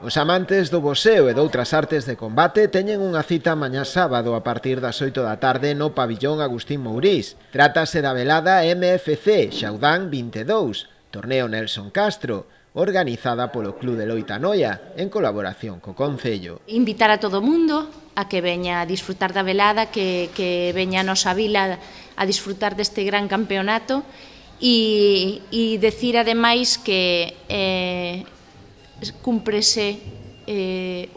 Os amantes do boxeo e doutras artes de combate teñen unha cita mañá sábado a partir das 8 da tarde no pabillón Agustín Mourís. Trátase da velada MFC Xaudán 22, torneo Nelson Castro, organizada polo Club de Loita Noia, en colaboración co Concello. Invitar a todo o mundo a que veña a disfrutar da velada, que veña a nosa vila a disfrutar deste gran campeonato e decir ademais que cúmprese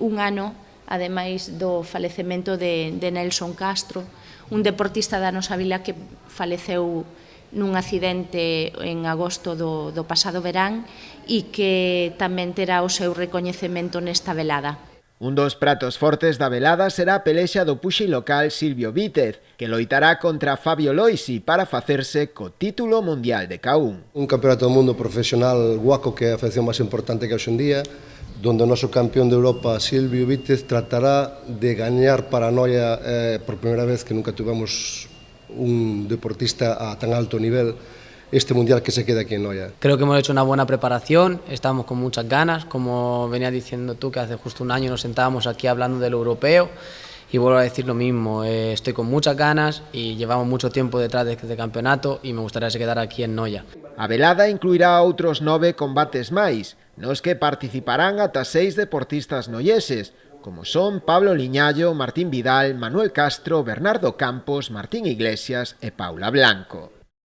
un ano, ademais do falecemento de Nelson Castro, un deportista da nosa vila que faleceu nun accidente en agosto do pasado verán e que tamén terá o seu recoñecemento nesta velada. Un dos pratos fortes da velada será a pelexa do puxi local Silvio Vítez, que loitará contra Fabio Loisi para facerse co título mundial de K1. Un campeonato do mundo profesional guaco, que é a afección máis importante que hoxe en día, donde o noso campeón de Europa Silvio Vítez tratará de gañar para Noia por primeira vez, que nunca tivemos un deportista a tan alto nivel, este mundial que se queda aquí en Noia. Creo que hemos hecho una buena preparación, estamos con muchas ganas, como venía diciendo tú, que hace justo un año nos sentábamos aquí hablando del europeo, y vuelvo a decir lo mismo, estoy con muchas ganas y llevamos mucho tiempo detrás de este campeonato y me gustaría se quedar aquí en Noia. A velada incluirá outros 9 combates máis, nos que participarán ata 6 deportistas noieses, como son Pablo Liñallo, Martín Vidal, Manuel Castro, Bernardo Campos, Martín Iglesias e Paula Blanco.